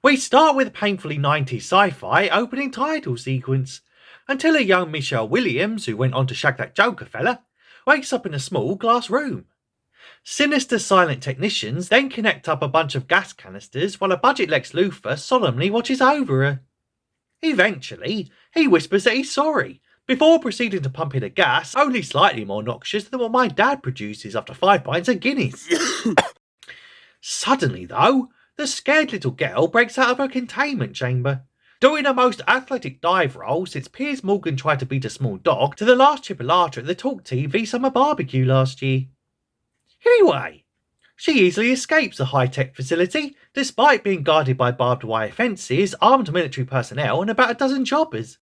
We start with a painfully 90s sci-fi opening title sequence, until a young Michelle Williams, who went on to shag that Joker fella, wakes up in a small glass room. Sinister silent technicians then connect up a bunch of gas canisters while a budget Lex Luthor solemnly watches over her. Eventually, he whispers that he's sorry, before proceeding to pump in a gas only slightly more noxious than what my dad produces after 5 pints of Guinness. Suddenly, though, the scared little girl breaks out of her containment chamber, doing her most athletic dive roll since Piers Morgan tried to beat a small dog to the last chipolata at the Talk TV Summer Barbecue last year. Anyway, she easily escapes the high-tech facility, despite being guarded by barbed wire fences, armed military personnel, and about a dozen choppers.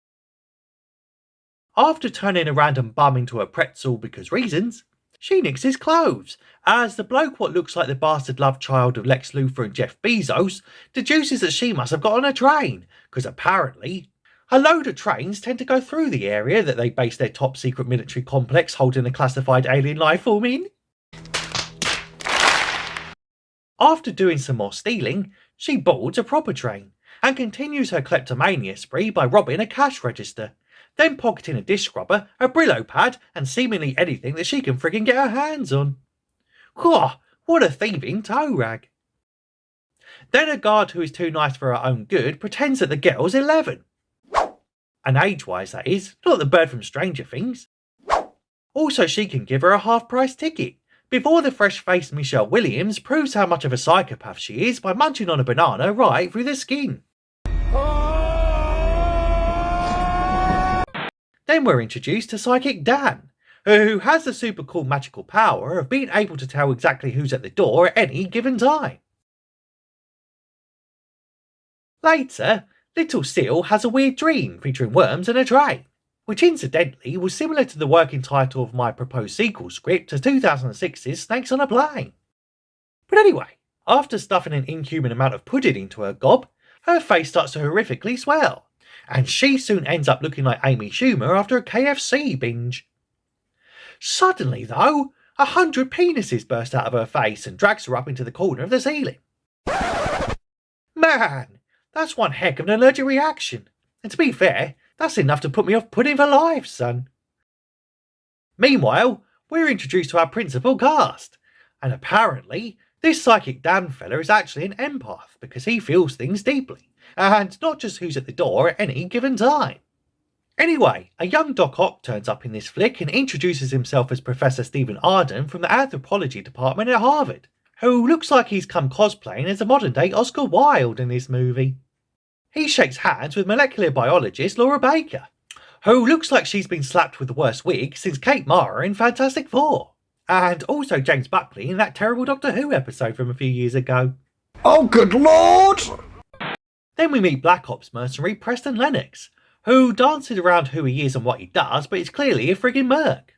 After turning a random bum into a pretzel because reasons, she nicks his clothes, as the bloke what looks like the bastard love child of Lex Luthor and Jeff Bezos deduces that she must have got on a train, because apparently a load of trains tend to go through the area that they base their top secret military complex holding a classified alien life form in. After doing some more stealing, she boards a proper train, and continues her kleptomania spree by robbing a cash register, then pocketing a dish scrubber, a Brillo pad, and seemingly anything that she can friggin' get her hands on. Whew, what a thieving toe rag. Then a guard who is too nice for her own good pretends that the girl's 11. And age-wise, that is, not the bird from Stranger Things. Also, she can give her a half-price ticket, before the fresh-faced Michelle Williams proves how much of a psychopath she is by munching on a banana right through the skin. Then we're introduced to Psychic Dan, who has the super cool magical power of being able to tell exactly who's at the door at any given time. Later, Little Seal has a weird dream featuring worms and a train, which incidentally was similar to the working title of my proposed sequel script to 2006's Snakes on a Plane. But anyway, after stuffing an inhuman amount of pudding into her gob, her face starts to horrifically swell, and she soon ends up looking like Amy Schumer after a KFC binge. Suddenly, though, 100 penises burst out of her face and drags her up into the corner of the ceiling. Man, that's one heck of an allergic reaction, and to be fair, that's enough to put me off pudding for life, son. Meanwhile, we're introduced to our principal cast, and apparently, this Psychic Dan fella is actually an empath because he feels things deeply, and not just who's at the door at any given time. Anyway, a young Doc Ock turns up in this flick and introduces himself as Professor Stephen Arden from the Anthropology Department at Harvard, who looks like he's come cosplaying as a modern-day Oscar Wilde in this movie. He shakes hands with molecular biologist Laura Baker, who looks like she's been slapped with the worst wig since Kate Mara in Fantastic Four, and also James Buckley in that terrible Doctor Who episode from a few years ago. Oh, good lord! Then we meet Black Ops mercenary Preston Lennox, who dances around who he is and what he does, but is clearly a friggin' merc.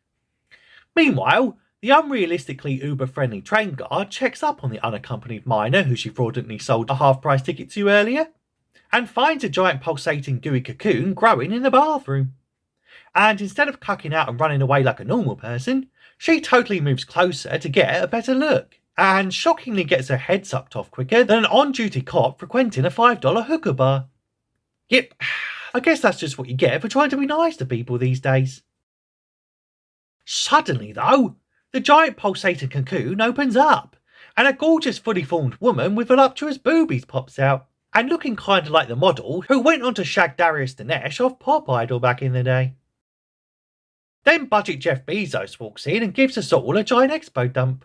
Meanwhile, the unrealistically uber-friendly train guard checks up on the unaccompanied minor who she fraudulently sold a half-price ticket to earlier, and finds a giant pulsating gooey cocoon growing in the bathroom. And instead of cucking out and running away like a normal person, she totally moves closer to get a better look, and shockingly gets her head sucked off quicker than an on-duty cop frequenting a $5 hookah bar. Yep, I guess that's just what you get for trying to be nice to people these days. Suddenly though, the giant pulsating cocoon opens up, and a gorgeous fully formed woman with voluptuous boobies pops out, and looking kinda like the model who went on to shag Darius Dinesh off Pop Idol back in the day. Then budget Jeff Bezos walks in and gives us all a giant expo dump.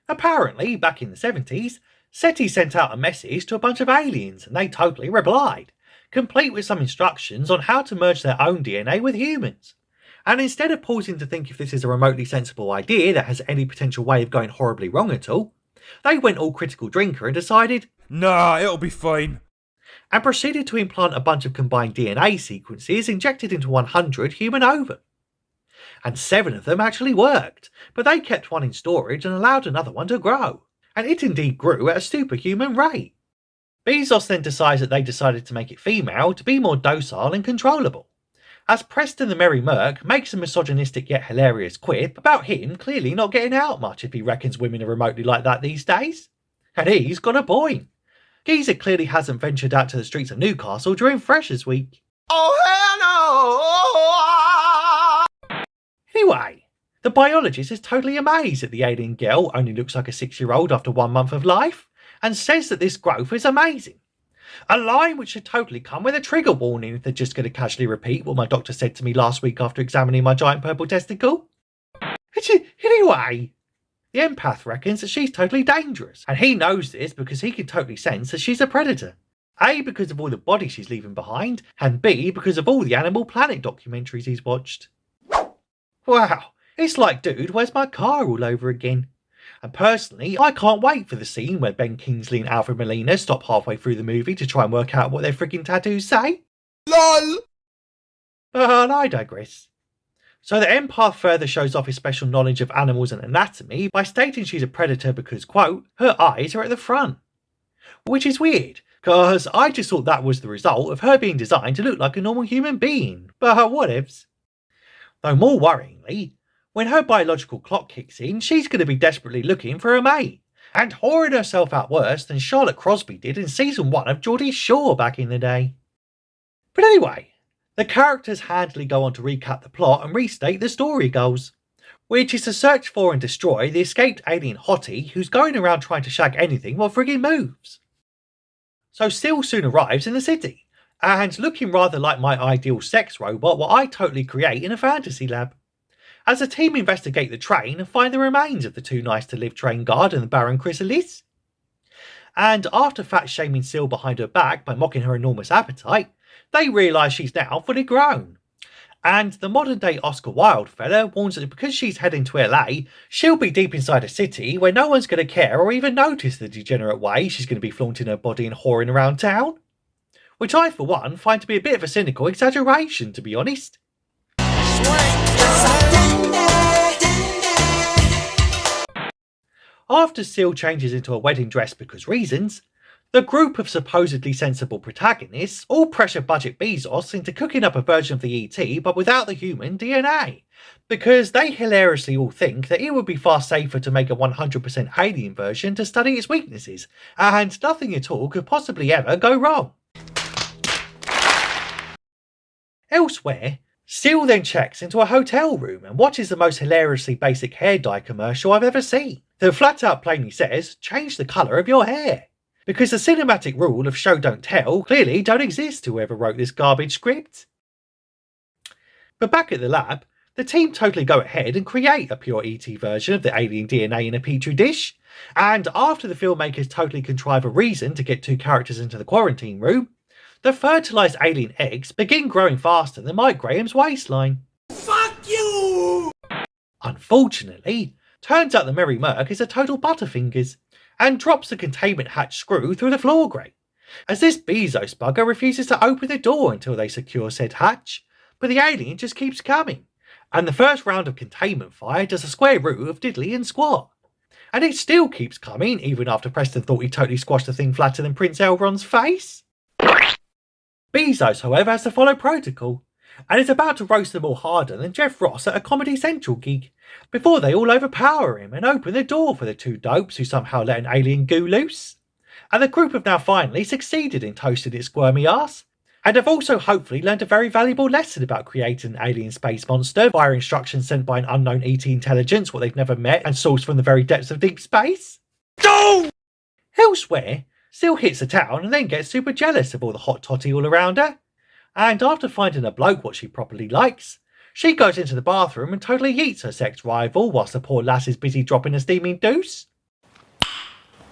Apparently, back in the 70s, SETI sent out a message to a bunch of aliens and they totally replied, complete with some instructions on how to merge their own DNA with humans. And instead of pausing to think if this is a remotely sensible idea that has any potential way of going horribly wrong at all, they went all critical drinker and decided, Nah, it'll be fine. And proceeded to implant a bunch of combined DNA sequences injected into 100 human ovum. And 7 of them actually worked, but they kept one in storage and allowed another one to grow. And it indeed grew at a superhuman rate. Bezos then decides that they decided to make it female to be more docile and controllable, as Preston the Merry Merc makes a misogynistic yet hilarious quip about him clearly not getting out much if he reckons women are remotely like that these days. And he's got a point. Geezer clearly hasn't ventured out to the streets of Newcastle during Freshers Week. Oh, hell no! Anyway, the biologist is totally amazed that the alien girl only looks like a 6-year-old after 1 month of life, and says that this growth is amazing. A line which should totally come with a trigger warning if they're just going to casually repeat what my doctor said to me last week after examining my giant purple testicle. Anyway, the empath reckons that she's totally dangerous, and he knows this because he can totally sense that she's a predator. A, because of all the bodies she's leaving behind, and B, because of all the Animal Planet documentaries he's watched. Wow, it's like, dude, where's my car all over again? And personally, I can't wait for the scene where Ben Kingsley and Alfred Molina stop halfway through the movie to try and work out what their friggin' tattoos say. LOL! But I digress. So the empath further shows off his special knowledge of animals and anatomy by stating she's a predator because, quote, her eyes are at the front. Which is weird, because I just thought that was the result of her being designed to look like a normal human being, but whatevs. Though more worryingly, when her biological clock kicks in, she's going to be desperately looking for a mate, and whoring herself out worse than Charlotte Crosby did in season 1 of Geordie Shore back in the day. But anyway, the characters handily go on to recap the plot and restate the story goals, which is to search for and destroy the escaped alien hottie who's going around trying to shag anything while friggin' moves. So Seal soon arrives in the city, and looking rather like my ideal sex robot what I totally create in a fantasy lab. As the team investigate the train and find the remains of the Too Nice to Live train guard and the Baron Chrysalis. And after fat shaming Seal behind her back by mocking her enormous appetite, they realise she's now fully grown. And the modern day Oscar Wilde fella warns that because she's heading to LA, she'll be deep inside a city where no one's going to care or even notice the degenerate way she's going to be flaunting her body and whoring around town. Which I, for one, find to be a bit of a cynical exaggeration, to be honest. After Seal changes into a wedding dress because reasons, the group of supposedly sensible protagonists all pressure Budget Bezos into cooking up a version of the ET but without the human DNA, because they hilariously all think that it would be far safer to make a 100% alien version to study its weaknesses, and nothing at all could possibly ever go wrong. Elsewhere, Seal then checks into a hotel room and watches the most hilariously basic hair dye commercial I've ever seen, that flat out plainly says, change the colour of your hair. Because the cinematic rule of show don't tell clearly don't exist to whoever wrote this garbage script. But back at the lab, the team totally go ahead and create a pure ET version of the alien DNA in a petri dish, and after the filmmakers totally contrive a reason to get 2 characters into the quarantine room, the fertilised alien eggs begin growing faster than Mike Graham's waistline. Fuck you! Unfortunately, turns out the Merry Merc is a total butterfingers, and drops the containment hatch screw through the floor grate, as this Bezos bugger refuses to open the door until they secure said hatch, but the alien just keeps coming, and the first round of containment fire does a square root of diddly and squat. And it still keeps coming even after Preston thought he totally squashed the thing flatter than Prince Elrond's face. Bezos, however, has to follow protocol, and is about to roast them all harder than Jeff Ross at a Comedy Central gig, before they all overpower him and open the door for the 2 dopes who somehow let an alien goo loose. And the group have now finally succeeded in toasting its squirmy ass, and have also hopefully learned a very valuable lesson about creating an alien space monster via instructions sent by an unknown ET intelligence what they've never met and sourced from the very depths of deep space. No! Elsewhere, Seal hits the town and then gets super jealous of all the hot totty all around her, and after finding a bloke what she properly likes, she goes into the bathroom and totally yeets her sex rival whilst the poor lass is busy dropping a steaming deuce.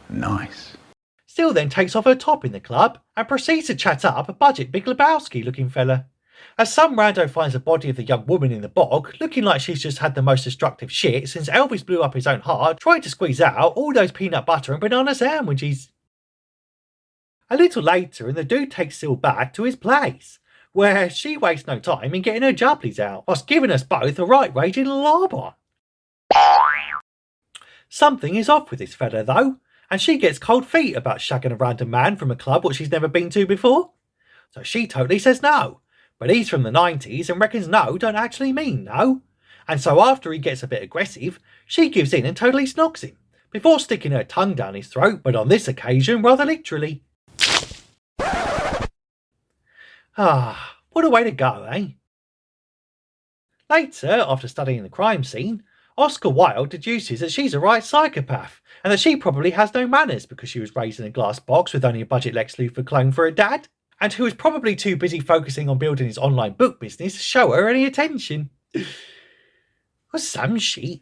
Nice. Seal then takes off her top in the club and proceeds to chat up a Budget Big Lebowski looking fella, as some rando finds the body of the young woman in the bog looking like she's just had the most destructive shit since Elvis blew up his own heart trying to squeeze out all those peanut butter and banana sandwiches. A little later, and the dude takes Seal back to his place, where she wastes no time in getting her jubblies out, whilst giving us both a right raging larbot. Something is off with this fella though, and she gets cold feet about shagging a random man from a club which she's never been to before. So she totally says no, but he's from the 90s and reckons no don't actually mean no. And so after he gets a bit aggressive, she gives in and totally snogs him, before sticking her tongue down his throat, but on this occasion rather literally. Ah, what a way to go, eh? Later, after studying the crime scene, Oscar Wilde deduces that she's a right psychopath, and that she probably has no manners because she was raised in a glass box with only a budget Lex Luthor clone for a dad, and who was probably too busy focusing on building his online book business to show her any attention. What's some shit?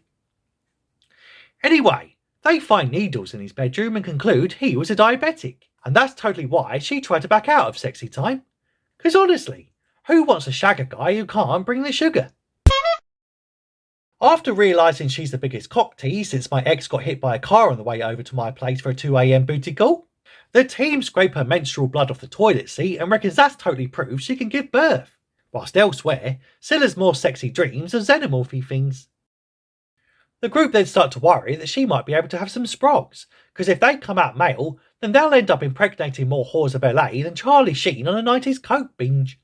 Anyway, they find needles in his bedroom and conclude he was a diabetic, and that's totally why she tried to back out of Sexy Time. Because honestly, who wants to shag a guy who can't bring the sugar? After realising she's the biggest cock tease since my ex got hit by a car on the way over to my place for a 2 AM booty call, the team scrape her menstrual blood off the toilet seat and reckons that's totally proof she can give birth, whilst elsewhere, Scylla's more sexy dreams of xenomorphy things. The group then start to worry that she might be able to have some sprogs, because if they come out male, then they'll end up impregnating more whores of LA than Charlie Sheen on a 90s coke binge.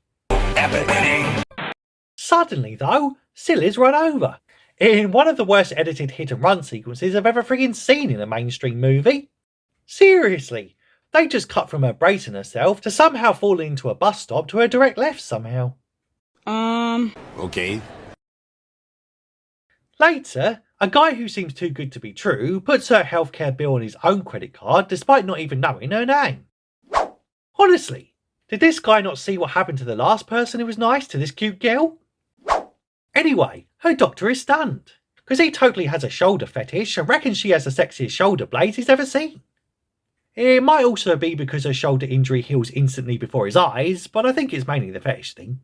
Suddenly though, Scylla's run over, in one of the worst edited hit and run sequences I've ever friggin' seen in a mainstream movie. Seriously, they just cut from her bracing herself to somehow falling into a bus stop to her direct left somehow. Okay. Later, a guy who seems too good to be true puts her healthcare bill on his own credit card despite not even knowing her name. Honestly, did this guy not see what happened to the last person who was nice to this cute girl? Anyway, her doctor is stunned, because he totally has a shoulder fetish and reckons she has the sexiest shoulder blades he's ever seen. It might also be because her shoulder injury heals instantly before his eyes, but I think it's mainly the fetish thing.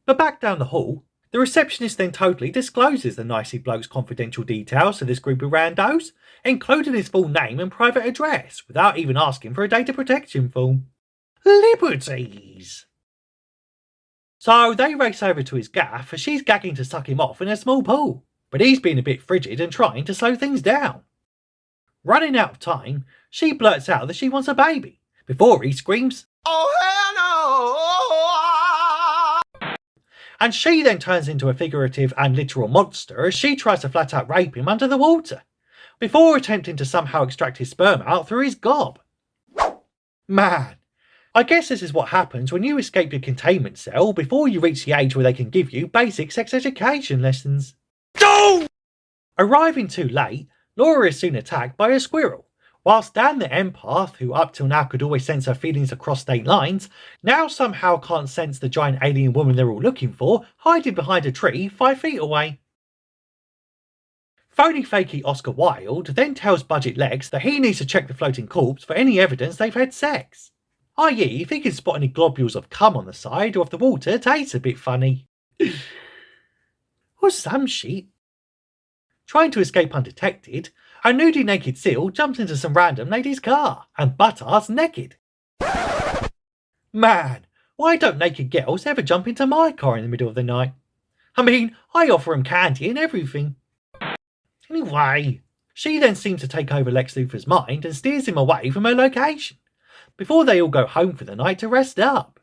But back down the hall, the receptionist then totally discloses the nicey bloke's confidential details to this group of randos, including his full name and private address, without even asking for a data protection form. Liberties! So they race over to his gaff as she's gagging to suck him off in a small pool, but he's being a bit frigid and trying to slow things down. Running out of time, she blurts out that she wants a baby, before he screams, "Oh hell no!" And she then turns into a figurative and literal monster as she tries to flat out rape him under the water, before attempting to somehow extract his sperm out through his gob. Man, I guess this is what happens when you escape your containment cell before you reach the age where they can give you basic sex education lessons. No! Arriving too late, Laura is soon attacked by a squirrel, whilst Dan the empath, who up till now could always sense her feelings across state lines, now somehow can't sense the giant alien woman they're all looking for, hiding behind a tree 5 feet away. Phony fakey Oscar Wilde then tells Budget Legs that he needs to check the floating corpse for any evidence they've had sex. I.e., if he can spot any globules of cum on the side or if the water tastes a bit funny. Or some shit. Trying to escape undetected, a nudie naked seal jumps into some random lady's car and butt-ass naked. Man, why don't naked girls ever jump into my car in the middle of the night? I mean, I offer them candy and everything. Anyway, she then seems to take over Lex Luthor's mind and steers him away from her location, before they all go home for the night to rest up.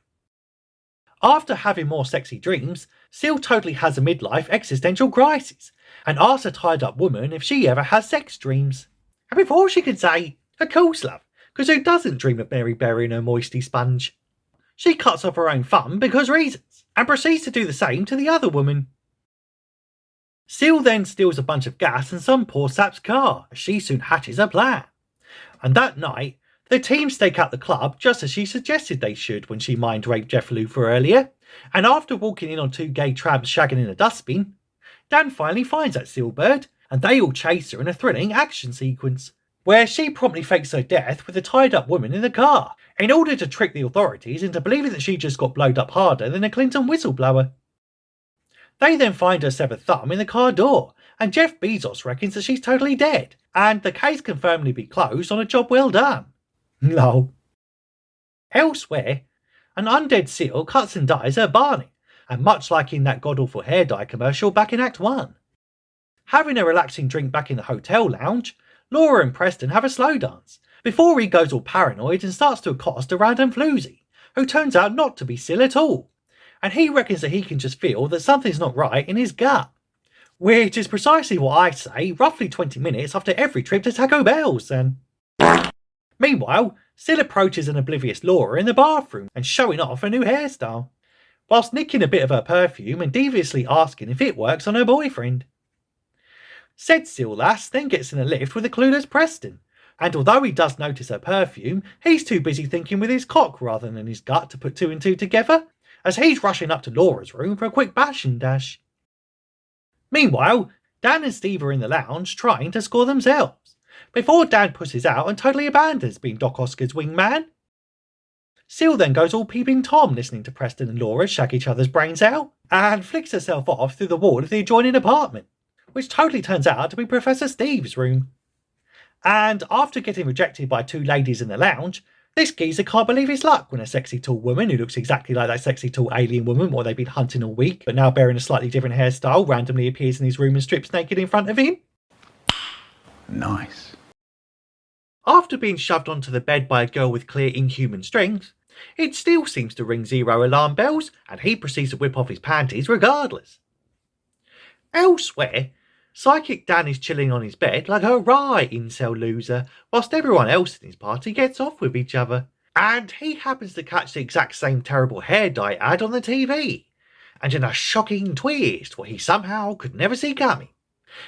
After having more sexy dreams, Seal totally has a midlife existential crisis and asks a tied up woman if she ever has sex dreams. And before she can say, of course love, because who doesn't dream of Mary burying her moisty sponge? She cuts off her own thumb because reasons, and proceeds to do the same to the other woman. Seal then steals a bunch of gas and some poor sap's car, as she soon hatches a plan. And that night, the team stake out the club just as she suggested they should when she mind-raped Jeff Luthor earlier, and after walking in on 2 gay tramps shagging in a dustbin, Dan finally finds that Sealbird, and they all chase her in a thrilling action sequence, where she promptly fakes her death with a tied-up woman in the car, in order to trick the authorities into believing that she just got blowed up harder than a Clinton whistleblower. They then find her severed thumb in the car door, and Jeff Bezos reckons that she's totally dead, and the case can firmly be closed on a job well done. Lol. Elsewhere, an undead seal cuts and dyes her Barney, and much like in that god-awful hair dye commercial back in Act 1. Having a relaxing drink back in the hotel lounge, Laura and Preston have a slow dance, before he goes all paranoid and starts to accost a random floozy, who turns out not to be Sil at all, and he reckons that he can just feel that something's not right in his gut. Which is precisely what I say roughly 20 minutes after every trip to Taco Bell's, and... Meanwhile, Sil approaches an oblivious Laura in the bathroom and showing off a new hairstyle, whilst nicking a bit of her perfume and deviously asking if it works on her boyfriend. Said Sil lass then gets in a lift with a clueless Preston, and although he does notice her perfume, he's too busy thinking with his cock rather than his gut to put two and two together, as he's rushing up to Laura's room for a quick bash and dash. Meanwhile, Dan and Steve are in the lounge trying to score themselves, before Dan pushes out and totally abandons being Doc Oscar's wingman. Sil then goes all peeping Tom listening to Preston and Laura shag each other's brains out, and flicks herself off through the wall of the adjoining apartment, which totally turns out to be Professor Steve's room. And after getting rejected by two ladies in the lounge, this geezer can't believe his luck when a sexy tall woman who looks exactly like that sexy tall alien woman what they've been hunting all week, but now bearing a slightly different hairstyle, randomly appears in his room and strips naked in front of him. Nice. After being shoved onto the bed by a girl with clear inhuman strength, it still seems to ring zero alarm bells, and he proceeds to whip off his panties regardless. Elsewhere, Psychic Dan is chilling on his bed like a right incel loser, whilst everyone else in his party gets off with each other. And he happens to catch the exact same terrible hair dye ad on the TV. And in a shocking twist, what he somehow could never see coming,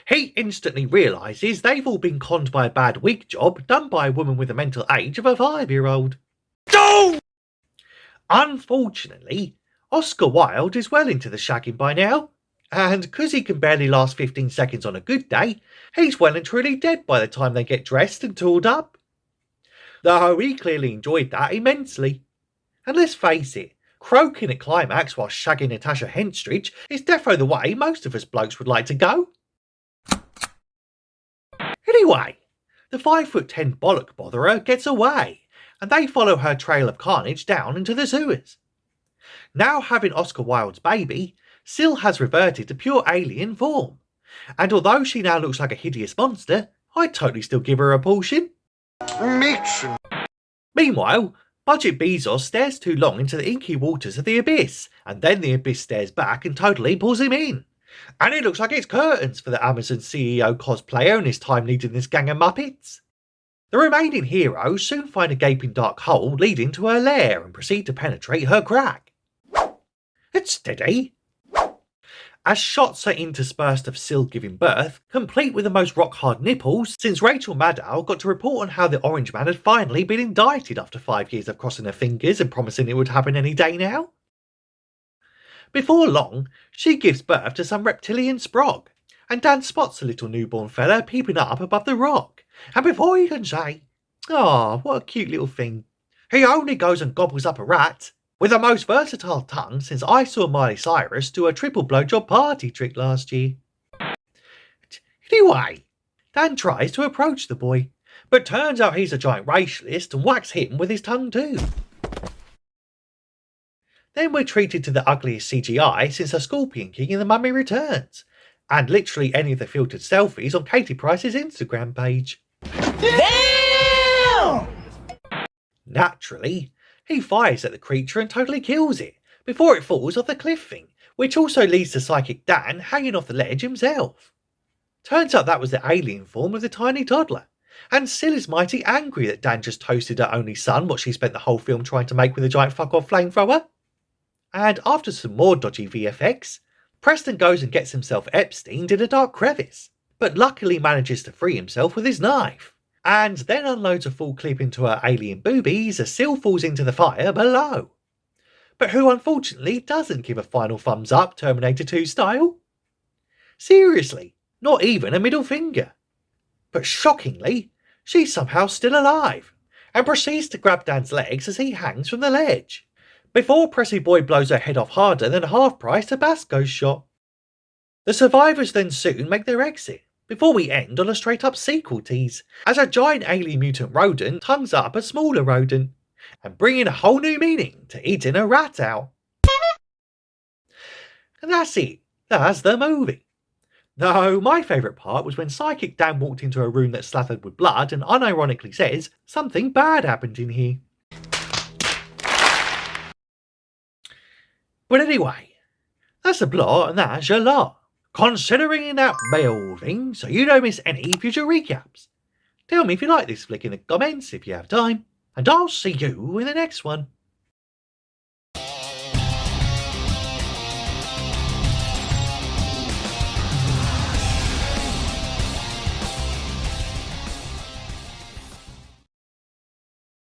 he instantly realises they've all been conned by a bad wig job done by a woman with the mental age of a 5-year-old. No! Unfortunately, Oscar Wilde is well into the shagging by now, and because he can barely last 15 seconds on a good day, he's well and truly dead by the time they get dressed and tooled up. Though he clearly enjoyed that immensely. And let's face it, croaking at climax while shagging Natasha Henstridge is defo the way most of us blokes would like to go. Anyway, the 5'10" bollock botherer gets away, and they follow her trail of carnage down into the sewers. Now having Oscar Wilde's baby, Sil has reverted to pure alien form, and although she now looks like a hideous monster, I'd totally still give her a portion. Matron. Meanwhile, Budget Bezos stares too long into the inky waters of the abyss, and then the abyss stares back and totally pulls him in. And it looks like it's curtains for the Amazon CEO cosplayer and his time leading this gang of Muppets. The remaining heroes soon find a gaping dark hole leading to her lair and proceed to penetrate her crack. It's steady. As shots are interspersed of Sil giving birth, complete with the most rock-hard nipples since Rachel Maddow got to report on how the Orange Man had finally been indicted after 5 years of crossing her fingers and promising it would happen any day now. Before long, she gives birth to some reptilian sprog, and Dan spots the little newborn fella peeping up above the rock, and before he can say, "Ah, what a cute little thing," he only goes and gobbles up a rat, with the most versatile tongue since I saw Miley Cyrus do a triple blowjob party trick last year. Anyway, Dan tries to approach the boy, but turns out he's a giant racialist and whacks him with his tongue too. Then we're treated to the ugliest CGI since the Scorpion King in The Mummy Returns, and literally any of the filtered selfies on Katie Price's Instagram page. Damn! Naturally, he fires at the creature and totally kills it, before it falls off the cliff thing, which also leads to Psychic Dan hanging off the ledge himself. Turns out that was the alien form of the tiny toddler, and Sil is mighty angry that Dan just toasted her only son what she spent the whole film trying to make with a giant fuck-off flamethrower. And after some more dodgy VFX, Preston goes and gets himself Epsteined in a dark crevice, but luckily manages to free himself with his knife, and then unloads a full clip into her alien boobies as Sil falls into the fire below. But who unfortunately doesn't give a final thumbs up Terminator 2 style? Seriously, not even a middle finger. But shockingly, she's somehow still alive, and proceeds to grab Dan's legs as he hangs from the ledge, before Pressy Boy blows her head off harder than a half-price Tabasco shot. The survivors then soon make their exit, before we end on a straight-up sequel tease, as a giant alien mutant rodent tongues up a smaller rodent, and bringing a whole new meaning to eating a rat out. And that's it. That's the movie. Though my favourite part was when Psychic Dan walked into a room that's slathered with blood and unironically says, "Something bad happened in here." But anyway, that's the plot and that's your lot. Considering that building so you don't miss any future recaps. Tell me if you like this flick in the comments if you have time, and I'll see you in the next one.